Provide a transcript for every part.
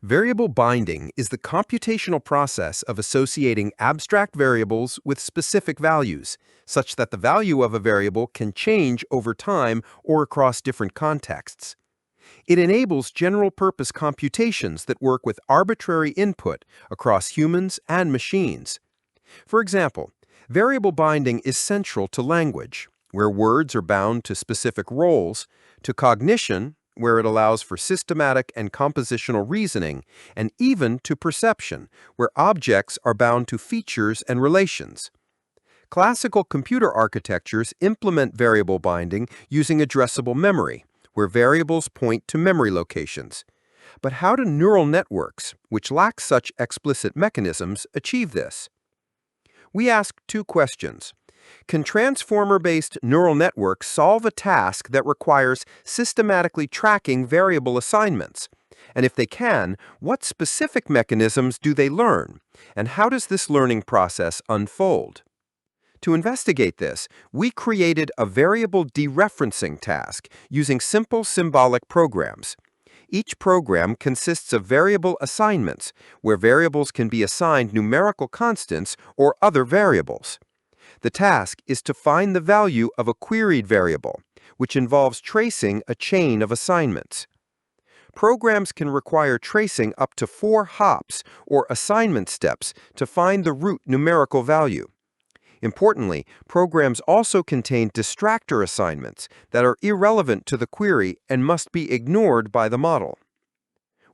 Variable binding is the computational process of associating abstract variables with specific values, such that the value of a variable can change over time or across different contexts. It enables general-purpose computations that work with arbitrary input across humans and machines. For example, variable binding is central to language, where words are bound to specific roles, to cognition, where it allows for systematic and compositional reasoning, and even to perception, where objects are bound to features and relations. Classical computer architectures implement variable binding using addressable memory, where variables point to memory locations. But how do neural networks, which lack such explicit mechanisms, achieve this? We ask two questions. Can transformer-based neural networks solve a task that requires systematically tracking variable assignments? And if they can, what specific mechanisms do they learn? And how does this learning process unfold? To investigate this, we created a variable dereferencing task using simple symbolic programs. Each program consists of variable assignments, where variables can be assigned numerical constants or other variables. The task is to find the value of a queried variable, which involves tracing a chain of assignments. Programs can require tracing up to 4 hops or assignment steps to find the root numerical value. Importantly, programs also contain distractor assignments that are irrelevant to the query and must be ignored by the model.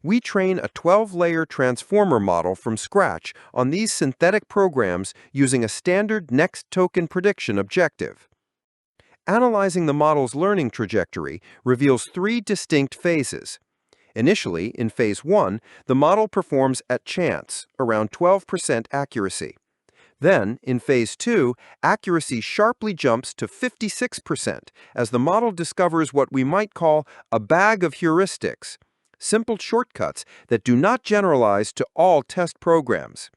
We train a 12-layer transformer model from scratch on these synthetic programs using a standard next token prediction objective. Analyzing the model's learning trajectory reveals 3 distinct phases. Initially, in phase 1, the model performs at chance, around 12% accuracy. Then, in phase 2, accuracy sharply jumps to 56% as the model discovers what we might call a bag of heuristics, simple shortcuts that do not generalize to all test programs.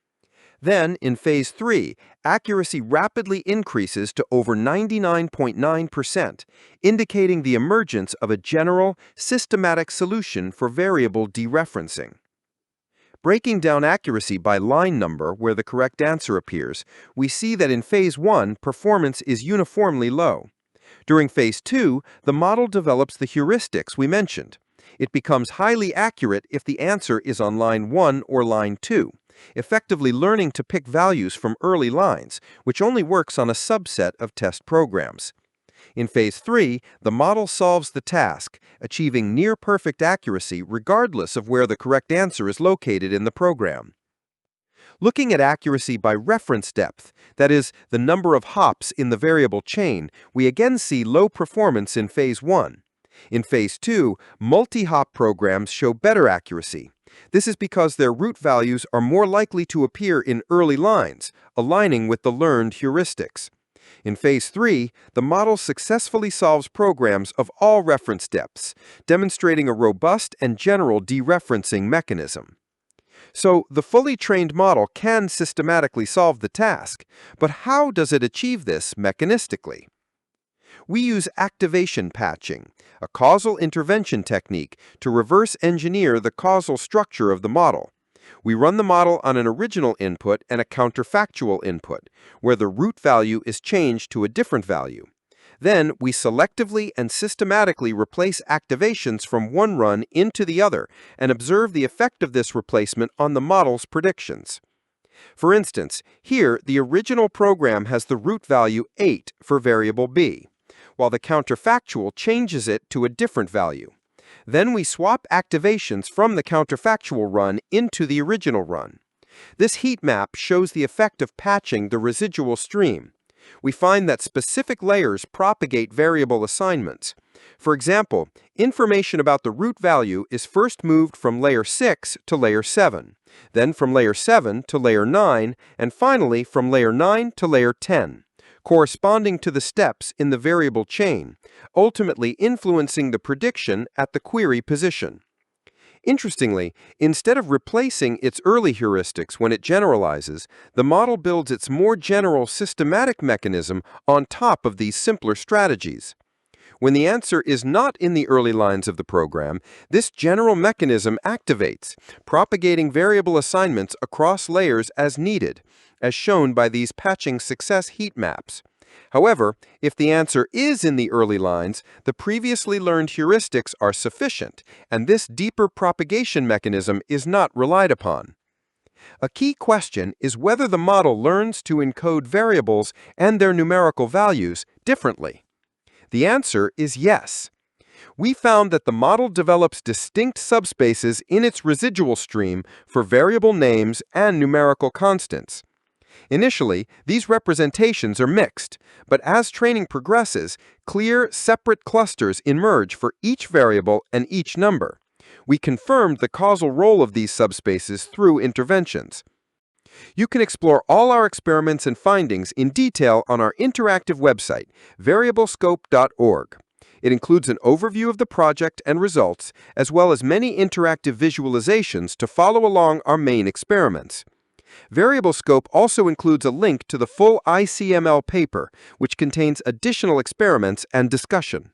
Then, in phase 3, accuracy rapidly increases to over 99.9%, indicating the emergence of a general, systematic solution for variable dereferencing. Breaking down accuracy by line number where the correct answer appears, we see that in phase 1, performance is uniformly low. During phase 2, the model develops the heuristics we mentioned. It becomes highly accurate if the answer is on line 1 or line 2, effectively learning to pick values from early lines, which only works on a subset of test programs. In phase 3, the model solves the task, achieving near-perfect accuracy regardless of where the correct answer is located in the program. Looking at accuracy by reference depth, that is, the number of hops in the variable chain, we again see low performance in phase 1. In phase 2, multi-hop programs show better accuracy. This is because their root values are more likely to appear in early lines, aligning with the learned heuristics. In phase 3, the model successfully solves programs of all reference depths, demonstrating a robust and general dereferencing mechanism. So, the fully trained model can systematically solve the task, but how does it achieve this mechanistically? We use activation patching, a causal intervention technique, to reverse engineer the causal structure of the model. We run the model on an original input and a counterfactual input, where the root value is changed to a different value. Then, we selectively and systematically replace activations from one run into the other and observe the effect of this replacement on the model's predictions. For instance, here the original program has the root value 8 for variable b, while the counterfactual changes it to a different value. Then we swap activations from the counterfactual run into the original run. This heat map shows the effect of patching the residual stream. We find that specific layers propagate variable assignments. For example, information about the root value is first moved from layer 6 to layer 7, then from layer 7 to layer 9, and finally from layer 9 to layer 10. Corresponding to the steps in the variable chain, ultimately influencing the prediction at the query position. Interestingly, instead of replacing its early heuristics when it generalizes, the model builds its more general systematic mechanism on top of these simpler strategies. When the answer is not in the early lines of the program, this general mechanism activates, propagating variable assignments across layers as needed, as shown by these patching success heat maps. However, if the answer is in the early lines, the previously learned heuristics are sufficient, and this deeper propagation mechanism is not relied upon. A key question is whether the model learns to encode variables and their numerical values differently. The answer is yes. We found that the model develops distinct subspaces in its residual stream for variable names and numerical constants. Initially, these representations are mixed, but as training progresses, clear, separate clusters emerge for each variable and each number. We confirmed the causal role of these subspaces through interventions. You can explore all our experiments and findings in detail on our interactive website, variablescope.org. It includes an overview of the project and results, as well as many interactive visualizations to follow along our main experiments. VariableScope also includes a link to the full ICML paper, which contains additional experiments and discussion.